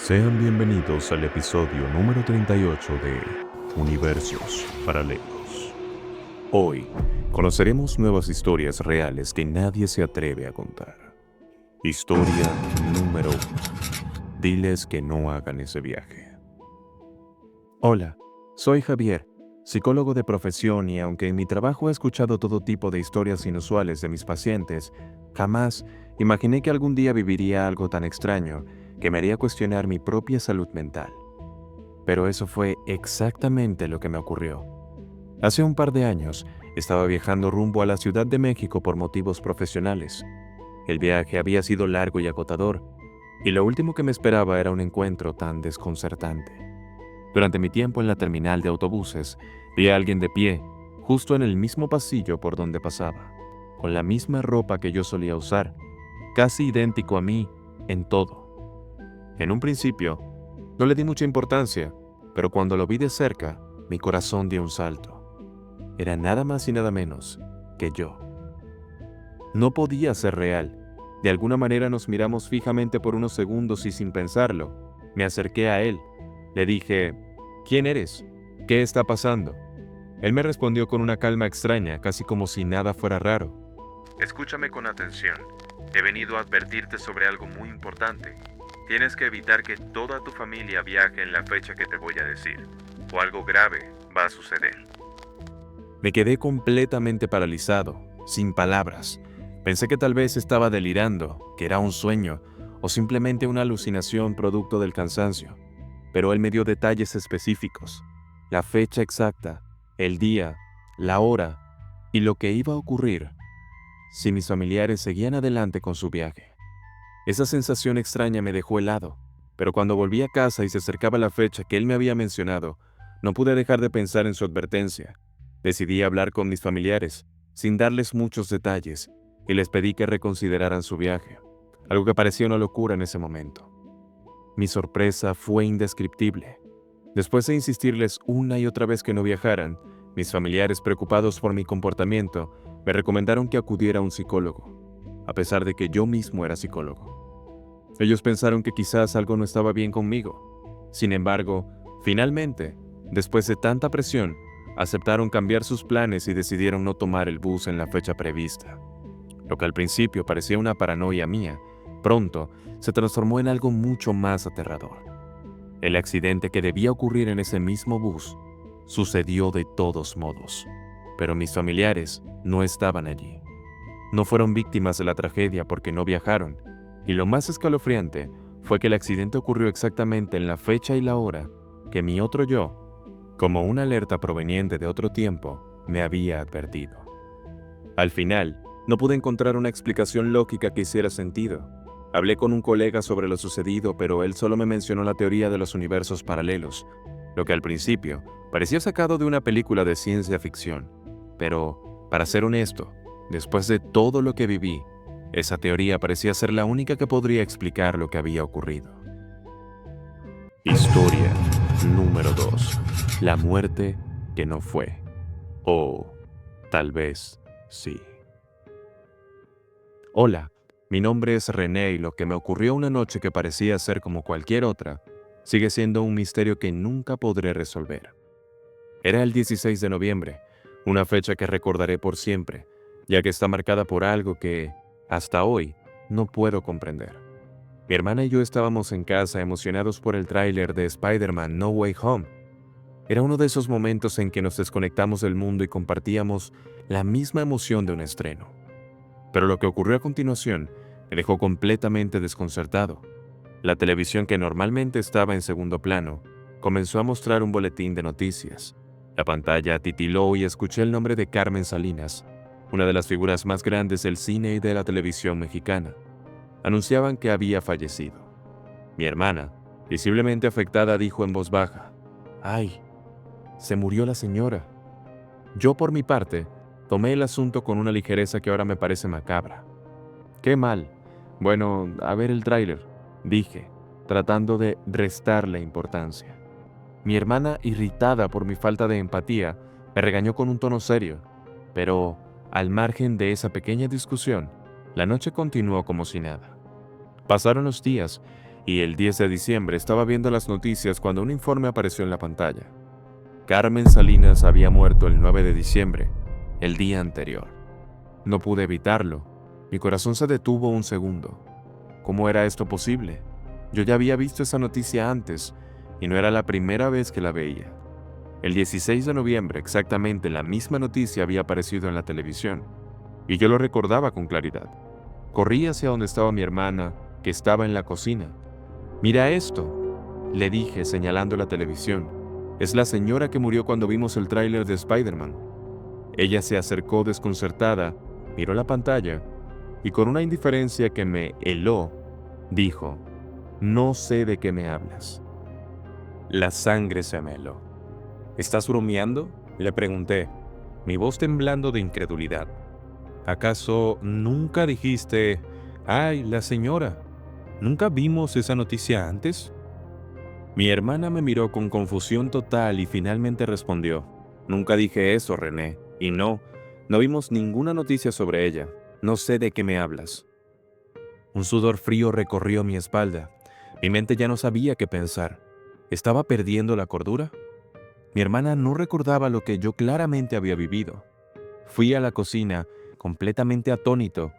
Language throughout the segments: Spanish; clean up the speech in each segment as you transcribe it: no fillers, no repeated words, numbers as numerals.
Sean bienvenidos al episodio número 38 de Universos Paralelos. Hoy conoceremos nuevas historias reales que nadie se atreve a contar. Historia número 1. Diles que no hagan ese viaje. Hola, soy Javier, psicólogo de profesión, y aunque en mi trabajo he escuchado todo tipo de historias inusuales de mis pacientes, jamás imaginé que algún día viviría algo tan extraño que me haría cuestionar mi propia salud mental. Pero eso fue exactamente lo que me ocurrió. Hace un par de años, estaba viajando rumbo a la Ciudad de México por motivos profesionales. El viaje había sido largo y agotador, y lo último que me esperaba era un encuentro tan desconcertante. Durante mi tiempo en la terminal de autobuses, vi a alguien de pie, justo en el mismo pasillo por donde pasaba, con la misma ropa que yo solía usar, casi idéntico a mí en todo. En un principio, no le di mucha importancia, pero cuando lo vi de cerca, mi corazón dio un salto. Era nada más y nada menos que yo. No podía ser real. De alguna manera nos miramos fijamente por unos segundos y sin pensarlo, me acerqué a él. Le dije, ¿quién eres? ¿Qué está pasando? Él me respondió con una calma extraña, casi como si nada fuera raro. Escúchame con atención. He venido a advertirte sobre algo muy importante. Tienes que evitar que toda tu familia viaje en la fecha que te voy a decir, o algo grave va a suceder. Me quedé completamente paralizado, sin palabras. Pensé que tal vez estaba delirando, que era un sueño, o simplemente una alucinación producto del cansancio. Pero él me dio detalles específicos, la fecha exacta, el día, la hora y lo que iba a ocurrir si mis familiares seguían adelante con su viaje. Esa sensación extraña me dejó helado, pero cuando volví a casa y se acercaba la fecha que él me había mencionado, no pude dejar de pensar en su advertencia. Decidí hablar con mis familiares, sin darles muchos detalles, y les pedí que reconsideraran su viaje, algo que parecía una locura en ese momento. Mi sorpresa fue indescriptible. Después de insistirles una y otra vez que no viajaran, mis familiares, preocupados por mi comportamiento, me recomendaron que acudiera a un psicólogo, a pesar de que yo mismo era psicólogo. Ellos pensaron que quizás algo no estaba bien conmigo. Sin embargo, finalmente, después de tanta presión, aceptaron cambiar sus planes y decidieron no tomar el bus en la fecha prevista. Lo que al principio parecía una paranoia mía, pronto se transformó en algo mucho más aterrador. El accidente que debía ocurrir en ese mismo bus sucedió de todos modos, pero mis familiares no estaban allí. No fueron víctimas de la tragedia porque no viajaron, y lo más escalofriante fue que el accidente ocurrió exactamente en la fecha y la hora que mi otro yo, como una alerta proveniente de otro tiempo, me había advertido. Al final, no pude encontrar una explicación lógica que hiciera sentido. Hablé con un colega sobre lo sucedido, pero él solo me mencionó la teoría de los universos paralelos, lo que al principio parecía sacado de una película de ciencia ficción. Pero, para ser honesto, después de todo lo que viví, esa teoría parecía ser la única que podría explicar lo que había ocurrido. Historia número 2. La muerte que no fue. O tal vez sí. Hola, mi nombre es René y lo que me ocurrió una noche que parecía ser como cualquier otra, sigue siendo un misterio que nunca podré resolver. Era el 16 de noviembre, una fecha que recordaré por siempre, ya que está marcada por algo que, hasta hoy, no puedo comprender. Mi hermana y yo estábamos en casa emocionados por el tráiler de Spider-Man No Way Home. Era uno de esos momentos en que nos desconectamos del mundo y compartíamos la misma emoción de un estreno. Pero lo que ocurrió a continuación me dejó completamente desconcertado. La televisión, que normalmente estaba en segundo plano, comenzó a mostrar un boletín de noticias. La pantalla titiló y escuché el nombre de Carmen Salinas, una de las figuras más grandes del cine y de la televisión mexicana. Anunciaban que había fallecido. Mi hermana, visiblemente afectada, dijo en voz baja, «¡Ay! Se murió la señora». Yo, por mi parte, tomé el asunto con una ligereza que ahora me parece macabra. «Qué mal. Bueno, a ver el tráiler», dije, tratando de restarle importancia. Mi hermana, irritada por mi falta de empatía, me regañó con un tono serio, pero, al margen de esa pequeña discusión, la noche continuó como si nada. Pasaron los días y el 10 de diciembre estaba viendo las noticias cuando un informe apareció en la pantalla. Carmen Salinas había muerto el 9 de diciembre, el día anterior. No pude evitarlo. Mi corazón se detuvo un segundo. ¿Cómo era esto posible? Yo ya había visto esa noticia antes, y no era la primera vez que la veía. El 16 de noviembre, exactamente la misma noticia había aparecido en la televisión, y yo lo recordaba con claridad. Corrí hacia donde estaba mi hermana, que estaba en la cocina. «Mira esto», le dije señalando la televisión. «Es la señora que murió cuando vimos el tráiler de Spider-Man». Ella se acercó desconcertada, miró la pantalla, y con una indiferencia que me heló, dijo: «No sé de qué me hablas». La sangre se me heló. «¿Estás bromeando?», le pregunté, mi voz temblando de incredulidad. «¿Acaso nunca dijiste, ay, la señora? ¿Nunca vimos esa noticia antes?». Mi hermana me miró con confusión total y finalmente respondió: «Nunca dije eso, René, y no vimos ninguna noticia sobre ella. No sé de qué me hablas». Un sudor frío recorrió mi espalda. Mi mente ya no sabía qué pensar. ¿Estaba perdiendo la cordura? Mi hermana no recordaba lo que yo claramente había vivido. Fui a la cocina, completamente atónito,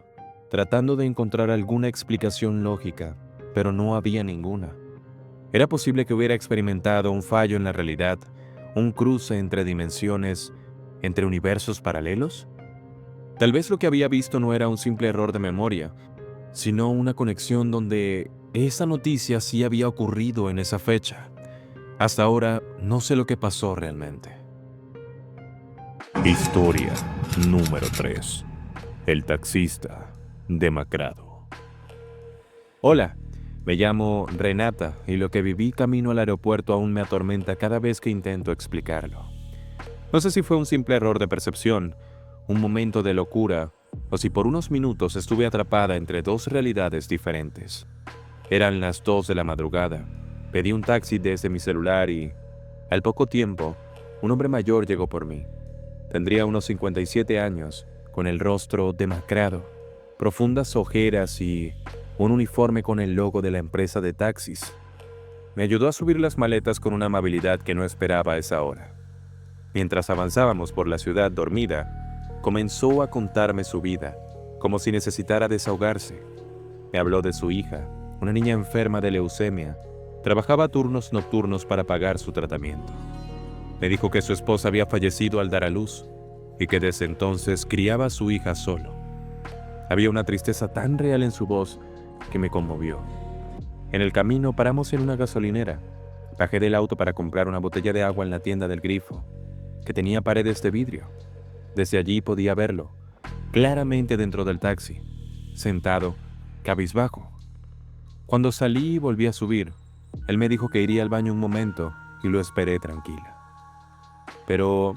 tratando de encontrar alguna explicación lógica, pero no había ninguna. ¿Era posible que hubiera experimentado un fallo en la realidad, un cruce entre dimensiones, entre universos paralelos? Tal vez lo que había visto no era un simple error de memoria, sino una conexión donde esa noticia sí había ocurrido en esa fecha. Hasta ahora no sé lo que pasó realmente. Historia número 3. El taxista demacrado. Hola, me llamo Renata y lo que viví camino al aeropuerto aún me atormenta cada vez que intento explicarlo. No sé si fue un simple error de percepción, un momento de locura, o si por unos minutos estuve atrapada entre dos realidades diferentes. Eran las 2 de la madrugada. Pedí un taxi desde mi celular y, al poco tiempo, un hombre mayor llegó por mí. Tendría unos 57 años, con el rostro demacrado, profundas ojeras y un uniforme con el logo de la empresa de taxis. Me ayudó a subir las maletas con una amabilidad que no esperaba a esa hora. Mientras avanzábamos por la ciudad dormida, comenzó a contarme su vida, como si necesitara desahogarse. Me habló de su hija, una niña enferma de leucemia. Trabajaba turnos nocturnos para pagar su tratamiento. Me dijo que su esposa había fallecido al dar a luz y que desde entonces criaba a su hija solo. Había una tristeza tan real en su voz que me conmovió. En el camino paramos en una gasolinera. Bajé del auto para comprar una botella de agua en la tienda del Grifo, que tenía paredes de vidrio. Desde allí podía verlo, claramente dentro del taxi, sentado, cabizbajo. Cuando salí y volví a subir, él me dijo que iría al baño un momento y lo esperé tranquila. Pero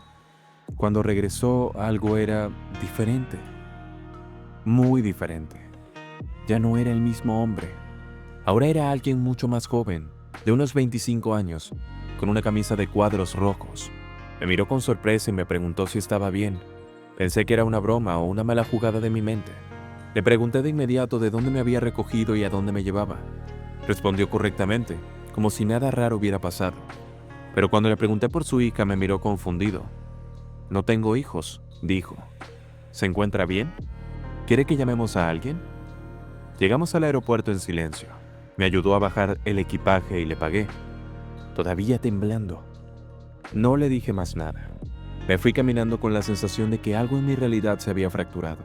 cuando regresó, algo era diferente, muy diferente. Ya no era el mismo hombre. Ahora era alguien mucho más joven, de unos 25 años, con una camisa de cuadros rojos. Me miró con sorpresa y me preguntó si estaba bien. Pensé que era una broma o una mala jugada de mi mente. Le pregunté de inmediato de dónde me había recogido y a dónde me llevaba. Respondió correctamente, como si nada raro hubiera pasado. Pero cuando le pregunté por su hija, me miró confundido. «No tengo hijos», dijo. «¿Se encuentra bien? ¿Quiere que llamemos a alguien?». Llegamos al aeropuerto en silencio. Me ayudó a bajar el equipaje y le pagué, todavía temblando. No le dije más nada. Me fui caminando con la sensación de que algo en mi realidad se había fracturado.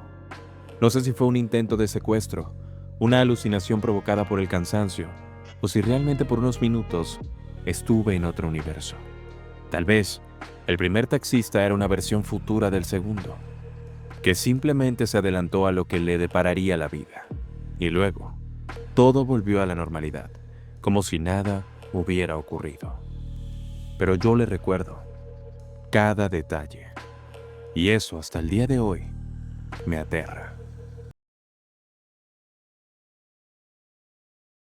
No sé si fue un intento de secuestro, una alucinación provocada por el cansancio, o si realmente por unos minutos estuve en otro universo. Tal vez el primer taxista era una versión futura del segundo, que simplemente se adelantó a lo que le depararía la vida. Y luego, todo volvió a la normalidad, como si nada hubiera ocurrido. Pero yo le recuerdo cada detalle, y eso hasta el día de hoy me aterra.